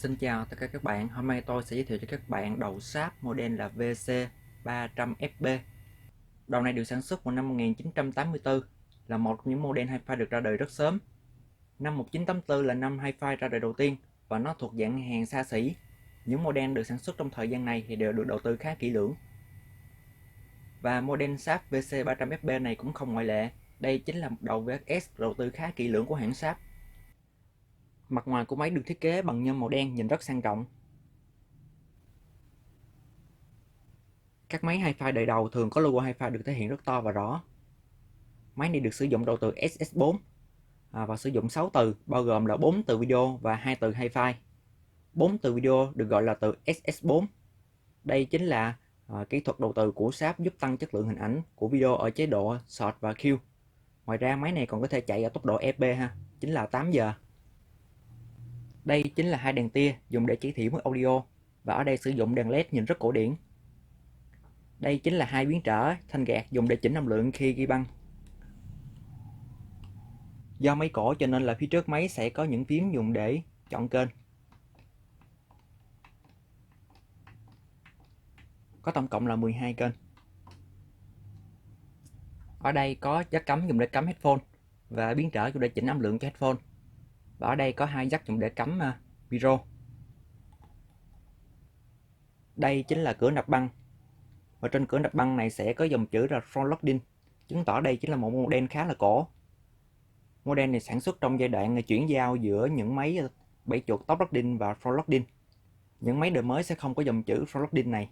Xin chào tất cả các bạn, hôm nay tôi sẽ giới thiệu cho các bạn đầu sáp model là VC300FB. Đầu này được sản xuất vào năm 1984, là một trong những model hi-fi được ra đời rất sớm. Năm 1984 là năm hi-fi ra đời đầu tiên và nó thuộc dạng hàng xa xỉ. Những model được sản xuất trong thời gian này thì đều được đầu tư khá kỹ lưỡng. Và model sáp VC300FB này cũng không ngoại lệ, đây chính là một đầu VHS đầu tư khá kỹ lưỡng của hãng sáp. Mặt ngoài của máy được thiết kế bằng nhôm màu đen nhìn rất sang trọng. Các máy hi-fi đời đầu thường có logo hi-fi được thể hiện rất to và rõ. Máy này được sử dụng đầu từ SS4 và sử dụng 6 từ, bao gồm là 4 từ video và 2 từ hi-fi. 4 từ video được gọi là từ SS4. Đây chính là kỹ thuật đầu từ của sáp giúp tăng chất lượng hình ảnh của video ở chế độ Short và Q. Ngoài ra máy này còn có thể chạy ở tốc độ EP chính là 8 giờ. Đây chính là hai đèn tia dùng để chỉ thị mức audio, và ở đây sử dụng đèn LED nhìn rất cổ điển. Đây chính là hai biến trở thanh gạt dùng để chỉnh âm lượng khi ghi băng. Do máy cổ cho nên là phía trước máy sẽ có những phím dùng để chọn kênh. Có tổng cộng là 12 kênh. Ở đây có jack cắm dùng để cắm headphone và biến trở dùng để chỉnh âm lượng cho headphone. Và ở đây có hai jack dùng để cắm micro. Đây chính là cửa nạp băng. Và trên cửa nạp băng này sẽ có dòng chữ là front loading, chứng tỏ đây chính là một model khá là cổ. Model này sản xuất trong giai đoạn chuyển giao giữa những máy 7 chuột top loading và front loading. Những máy đời mới sẽ không có dòng chữ front loading này.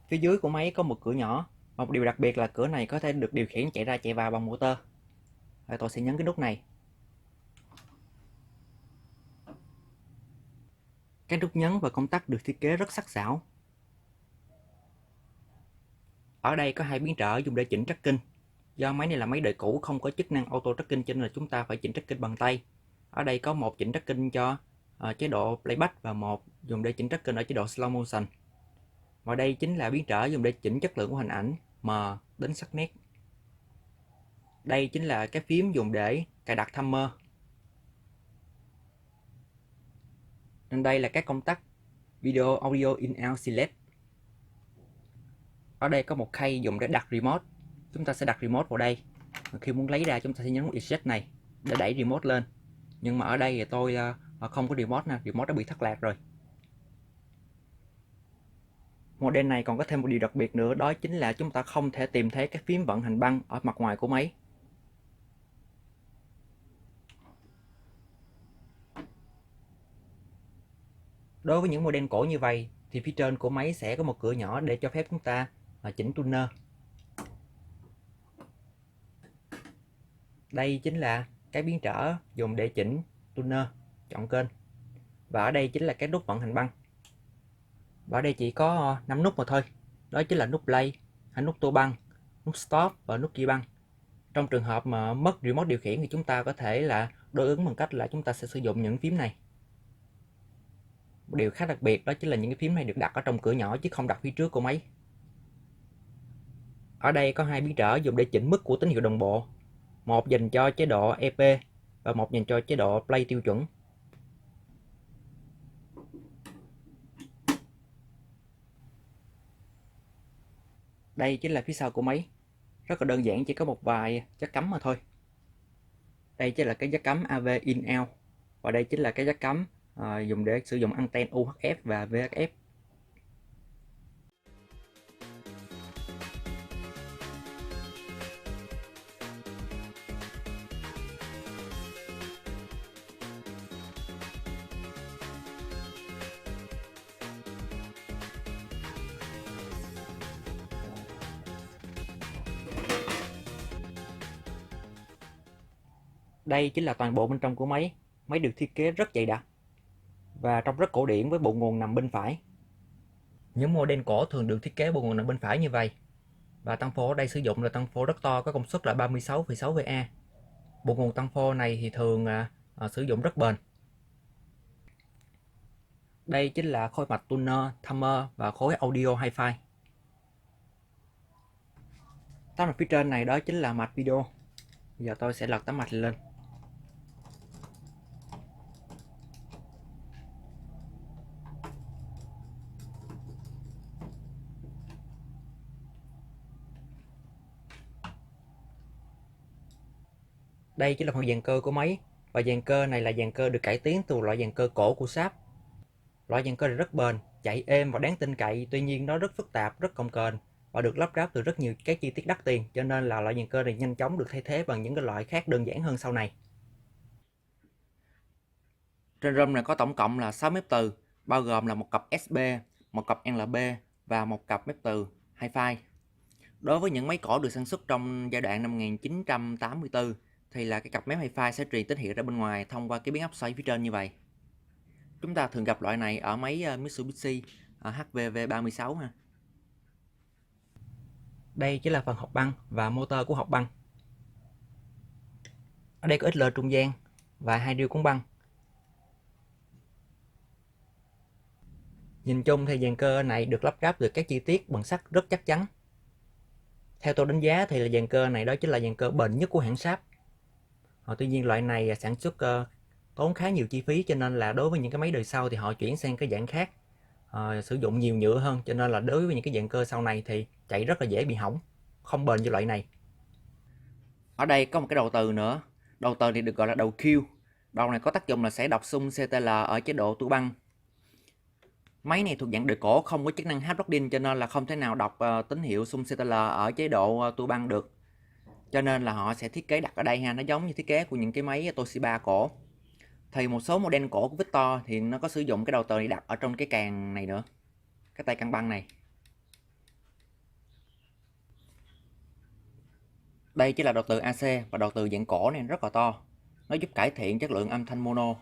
Phía dưới của máy có một cửa nhỏ, và một điều đặc biệt là cửa này có thể được điều khiển chạy ra chạy vào bằng motor. Tôi sẽ nhấn cái nút này. Các nút nhấn và công tắc được thiết kế rất sắc sảo. Ở đây có hai biến trở dùng để chỉnh tracking. Do máy này là máy đời cũ không có chức năng auto tracking cho nên là chúng ta phải chỉnh tracking bằng tay. Ở đây có một chỉnh tracking cho chế độ playback và một dùng để chỉnh tracking ở chế độ slow motion. Và đây chính là biến trở dùng để chỉnh chất lượng của hình ảnh mờ đến sắc nét. Đây chính là cái phím dùng để cài đặt timer. Nên đây là các công tắc video audio in out select. Ở đây có một khay dùng để đặt remote. Chúng ta sẽ đặt remote vào đây. Khi muốn lấy ra chúng ta sẽ nhấn nút eject này để đẩy remote lên. Nhưng mà ở đây thì tôi không có remote nè, remote đã bị thất lạc rồi. Model này còn có thêm một điều đặc biệt nữa, đó chính là chúng ta không thể tìm thấy các phím vận hành băng ở mặt ngoài của máy. Đối với những model cổ như vậy thì phía trên của máy sẽ có một cửa nhỏ để cho phép chúng ta chỉnh tuner. Đây chính là cái biến trở dùng để chỉnh tuner, chọn kênh. Và ở đây chính là cái nút vận hành băng. Và ở đây chỉ có 5 nút mà thôi. Đó chính là nút play, nút tua băng, nút stop và nút ghi băng. Trong trường hợp mà mất remote điều khiển thì chúng ta có thể là đối ứng bằng cách là chúng ta sẽ sử dụng những phím này. Một điều khá đặc biệt đó chính là những cái phím này được đặt ở trong cửa nhỏ chứ không đặt phía trước của máy. Ở đây có hai biến trở dùng để chỉnh mức của tín hiệu đồng bộ. Một dành cho chế độ EP và một dành cho chế độ play tiêu chuẩn. Đây chính là phía sau của máy. Rất là đơn giản, chỉ có một vài jack cắm mà thôi. Đây chính là cái jack cắm AV in out. Và đây chính là cái jack cắm dùng để sử dụng anten UHF và VHF. Đây chính là toàn bộ bên trong của máy. Máy được thiết kế rất dày đặc và trông rất cổ điển với bộ nguồn nằm bên phải. Những model cổ thường được thiết kế bộ nguồn nằm bên phải như vậy. Và tăng phô ở đây sử dụng là tăng phô rất to, có công suất là 36,6 VA. Bộ nguồn tăng phô này thì thường sử dụng rất bền. Đây chính là khối mạch tuner, timer và khối audio hi-fi. Tấm mạch phía trên này đó chính là mạch video. Bây giờ tôi sẽ lật tấm mạch lên. Đây chính là phần dàn cơ của máy, và dàn cơ này là dàn cơ được cải tiến từ loại dàn cơ cổ của Sharp. Loại dàn cơ này rất bền, chạy êm và đáng tin cậy, tuy nhiên nó rất phức tạp, rất cồng kềnh và được lắp ráp từ rất nhiều các chi tiết đắt tiền, cho nên là loại dàn cơ này nhanh chóng được thay thế bằng những cái loại khác đơn giản hơn sau này. Trên ROM này có tổng cộng là 6 mép từ, bao gồm là một cặp SB, một cặp NLB và một cặp mép từ Hi-Fi. Đối với những máy cổ được sản xuất trong giai đoạn năm 1984 thì là cái cặp mép Hi-Fi sẽ truyền tín hiệu ra bên ngoài thông qua cái biến áp xoay phía trên như vậy. Chúng ta thường gặp loại này ở máy Mitsubishi HVV36 ha. Đây chỉ là phần hộp băng và motor của hộp băng. Ở đây có ít lơ trung gian và hai rêu cuốn băng. Nhìn chung thì dàn cơ này được lắp ráp được các chi tiết bằng sắt rất chắc chắn. Theo tôi đánh giá thì là dàn cơ này đó chính là dàn cơ bền nhất của hãng Sharp. Tuy nhiên loại này sản xuất tốn khá nhiều chi phí, cho nên là đối với những cái máy đời sau thì họ chuyển sang cái dạng khác, sử dụng nhiều nhựa hơn, cho nên là đối với những cái dàn cơ sau này thì chạy rất là dễ bị hỏng, không bền như loại này. Ở đây có một cái đầu từ nữa. Đầu từ thì được gọi là đầu Q. Đầu này có tác dụng là sẽ đọc xung CTL ở chế độ tua băng. Máy này thuộc dạng đời cổ, không có chức năng hard loading, cho nên là không thể nào đọc tín hiệu xung CTL ở chế độ tua băng được. Cho nên là họ sẽ thiết kế đặt ở đây ha, nó giống như thiết kế của những cái máy Toshiba cổ. Thì một số model cổ của Victor thì nó có sử dụng cái đầu từ này đặt ở trong cái càng này nữa, cái tay căng băng này. Đây chỉ là đầu từ AC, và đầu từ dạng cổ này rất là to, nó giúp cải thiện chất lượng âm thanh mono.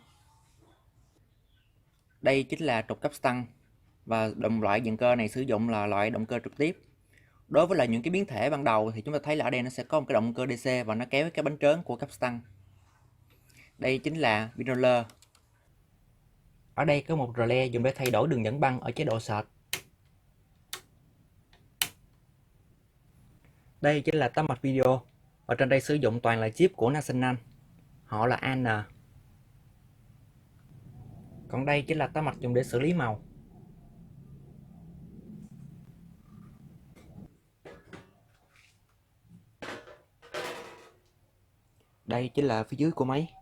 Đây chính là trục cấp tăng, và loại dàn cơ này sử dụng là loại động cơ trực tiếp. Đối với là những cái biến thể ban đầu thì chúng ta thấy là ở đây nó sẽ có một cái động cơ DC và nó kéo cái bánh trớn của cấp tăng. Đây chính là pin roller. Ở đây có một relay dùng để thay đổi đường dẫn băng ở chế độ sệt. Đây chính là tấm mạch video, và trên đây sử dụng toàn là chip của National, họ là AN. Còn đây chính là tấm mạch dùng để xử lý màu. Đây chính là phía dưới của máy.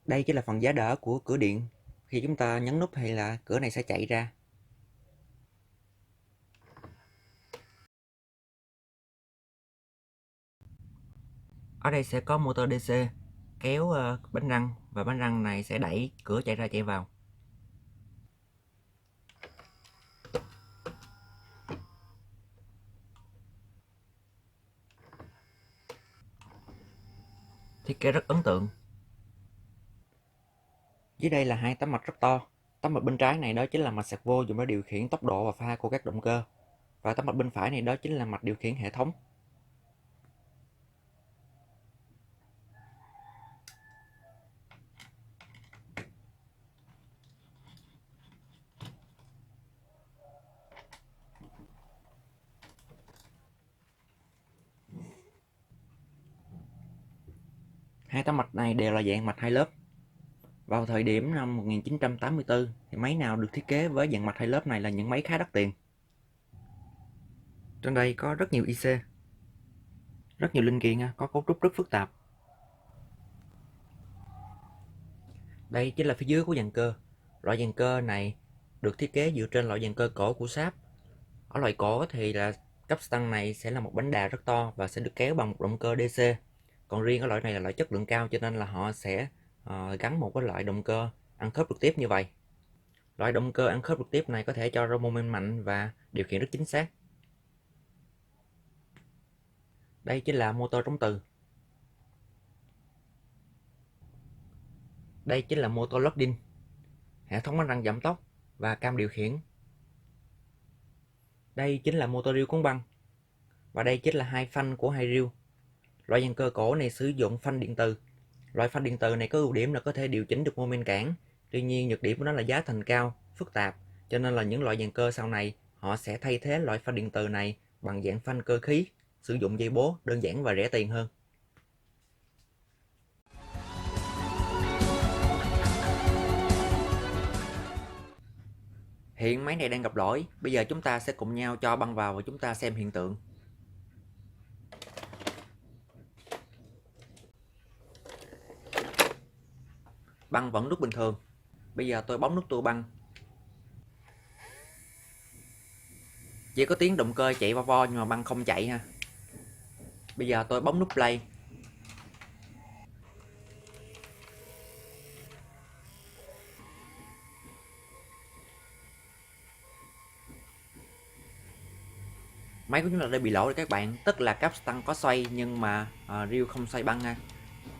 Đây chính là phần giá đỡ của cửa điện, khi chúng ta nhấn nút hay là cửa này sẽ chạy ra. Ở đây sẽ có motor DC kéo bánh răng, và bánh răng này sẽ đẩy cửa chạy ra chạy vào. Thiết kế rất ấn tượng. Dưới đây là hai tấm mạch rất to. Tấm mạch bên trái này đó chính là mạch sạc vô dùng để điều khiển tốc độ và pha của các động cơ. Và tấm mạch bên phải này đó chính là mạch điều khiển hệ thống. Hai tấm mạch này đều là dạng mạch hai lớp. Vào thời điểm năm 1984 thì máy nào được thiết kế với dạng mạch hai lớp này là những máy khá đắt tiền. Trên đây có rất nhiều IC, rất nhiều linh kiện, có cấu trúc rất phức tạp. Đây chính là phía dưới của dàn cơ. Loại dàn cơ này được thiết kế dựa trên loại dàn cơ cổ của Sharp. Ở loại cổ thì là cấp tăng này sẽ là một bánh đà rất to và sẽ được kéo bằng một động cơ DC. Còn riêng ở loại này là loại chất lượng cao, cho nên là họ sẽ gắn một cái loại động cơ ăn khớp trực tiếp như vậy. Loại động cơ ăn khớp trực tiếp này có thể cho ra mô men mạnh và điều khiển rất chính xác. Đây chính là motor trống từ. Đây chính là motor loading, hệ thống bánh răng giảm tốc và cam điều khiển. Đây chính là motor reel cuốn băng, và đây chính là hai phanh của hai reel. Loại dàn cơ cổ này sử dụng phanh điện từ. Loại phanh điện từ này có ưu điểm là có thể điều chỉnh được mô men cản. Tuy nhiên nhược điểm của nó là giá thành cao, phức tạp, cho nên là những loại dàn cơ sau này họ sẽ thay thế loại phanh điện từ này bằng dạng phanh cơ khí, sử dụng dây bố đơn giản và rẻ tiền hơn. Hiện máy này đang gặp lỗi, bây giờ chúng ta sẽ cùng nhau cho băng vào và chúng ta xem hiện tượng. băng vẫn nút bình thường. Bây giờ tôi bấm nút tua băng. Chỉ có tiếng động cơ chạy vo vo nhưng mà băng không chạy ha. Bây giờ tôi bấm nút play. Máy của chúng ta đã bị lỗi rồi các bạn, tức là cáp tăng có xoay nhưng mà reel không xoay băng ha.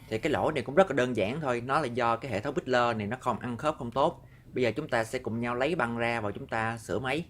Thì cái lỗi này cũng rất là đơn giản thôi, nó là do cái hệ thống Bigler này nó không ăn khớp không tốt. Bây giờ chúng ta sẽ cùng nhau lấy băng ra và chúng ta sửa máy.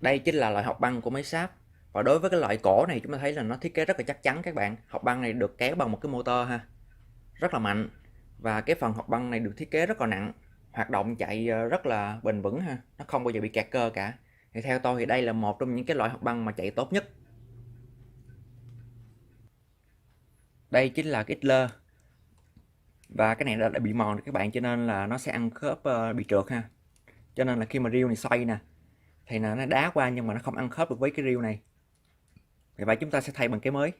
Đây chính là loại học băng của máy sáp. Và đối với cái loại cổ này chúng ta thấy là nó thiết kế rất là chắc chắn các bạn. Học băng này được kéo bằng một cái motor ha, rất là mạnh. Và cái phần học băng này được thiết kế rất là nặng, hoạt động chạy rất là bền vững ha, nó không bao giờ bị kẹt cơ cả. Thì theo tôi thì đây là một trong những cái loại học băng mà chạy tốt nhất. Đây chính là cái Idler. Và cái này đã bị mòn rồi các bạn, cho nên là nó sẽ ăn khớp, bị trượt ha. Cho nên là khi mà reel này xoay nè thì là nó đá qua nhưng mà nó không ăn khớp được với cái reel này. Vì vậy chúng ta sẽ thay bằng cái mới.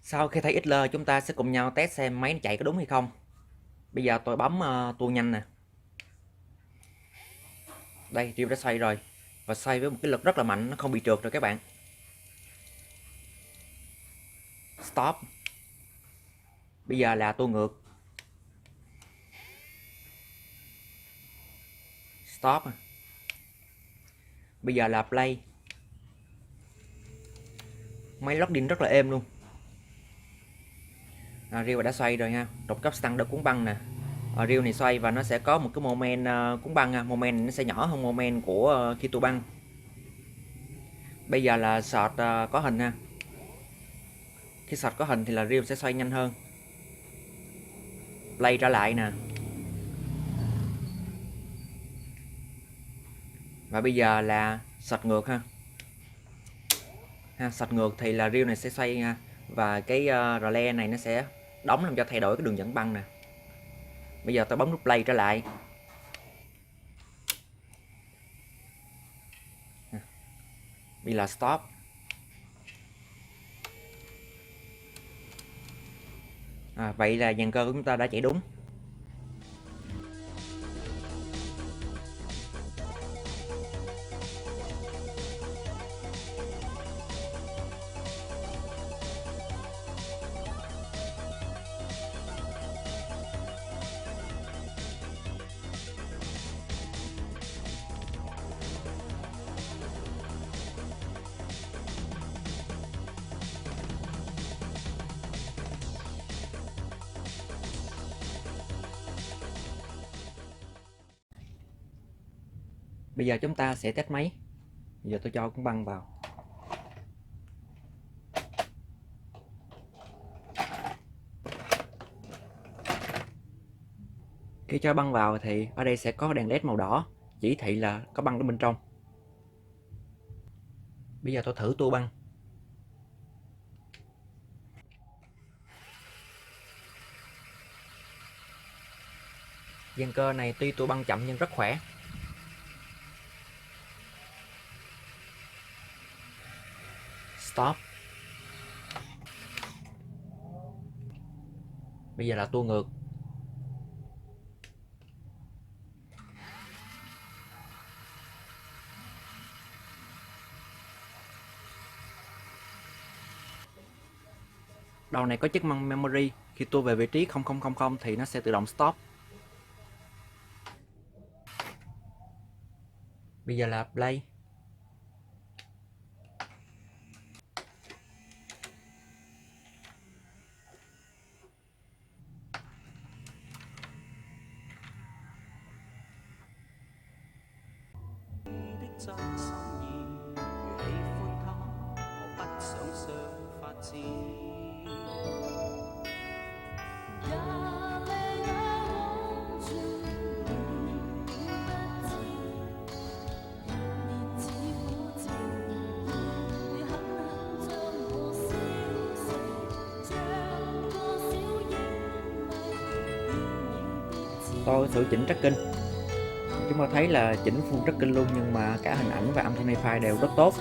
Sau khi thấy Idler chúng ta sẽ cùng nhau test xem máy nó chạy có đúng hay không. Bây giờ tôi bấm tua nhanh nè. Đây, reel đã xoay rồi. Và xoay với một cái lực rất là mạnh, nó không bị trượt rồi các bạn. Stop. Bây giờ là tua ngược. Stop. Bây giờ là play. Máy loading rất là êm luôn. Reel đã xoay rồi ha, trục cấp tăng đã cuốn băng nè. Reel này xoay và nó sẽ có một cái moment cuốn băng ha, moment này nó sẽ nhỏ hơn moment của khi tua băng. Bây giờ là shot có hình ha. Khi shot có hình thì là reel sẽ xoay nhanh hơn. Play trở lại nè. Và bây giờ là shot ngược ha. Shot ngược thì là reel này sẽ xoay ha. Và cái relay này nó sẽ đóng làm cho thay đổi cái đường dẫn băng nè. Bây giờ tôi bấm nút play trở lại. Bây Đây là stop. Vậy là dàn cơ của chúng ta đã chạy đúng. Bây giờ chúng ta sẽ test máy. Bây giờ tôi cho con băng vào. Khi cho băng vào thì ở đây sẽ có đèn LED màu đỏ chỉ thị là có băng ở bên trong. Bây giờ tôi thử tua băng. Dàn cơ này tuy tua băng chậm nhưng rất khỏe. Stop. Bây giờ là tua ngược. Đầu này có chức năng memory, khi tua về vị trí 0000 thì nó sẽ tự động stop. Bây giờ là play. Tôi thử chỉnh tracking. Chúng ta thấy là chỉnh full tracking luôn nhưng mà cả hình ảnh và âm thanh hi-fi đều rất tốt.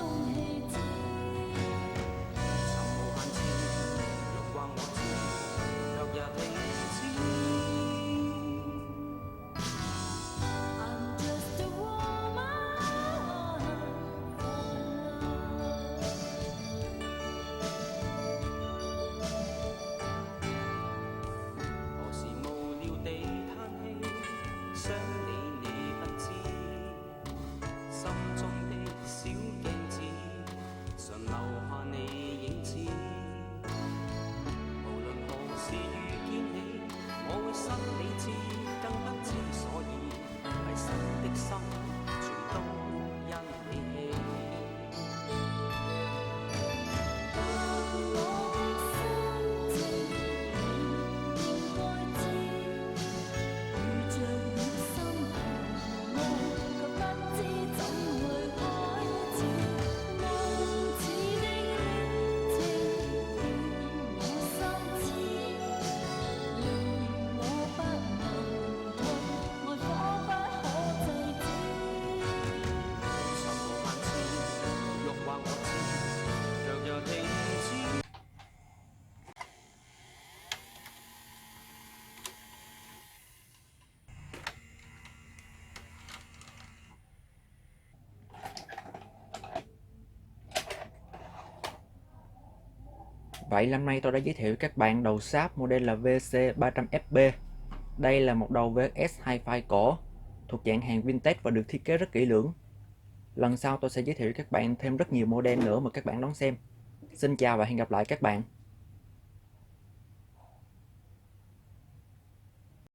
Vậy năm nay tôi đã giới thiệu các bạn đầu sáp model là VC300FB. Đây là một đầu VS Hi-Fi cổ thuộc dạng hàng vintage và được thiết kế rất kỹ lưỡng. Lần sau tôi sẽ giới thiệu các bạn thêm rất nhiều model nữa mà các bạn đón xem. Xin chào và hẹn gặp lại các bạn.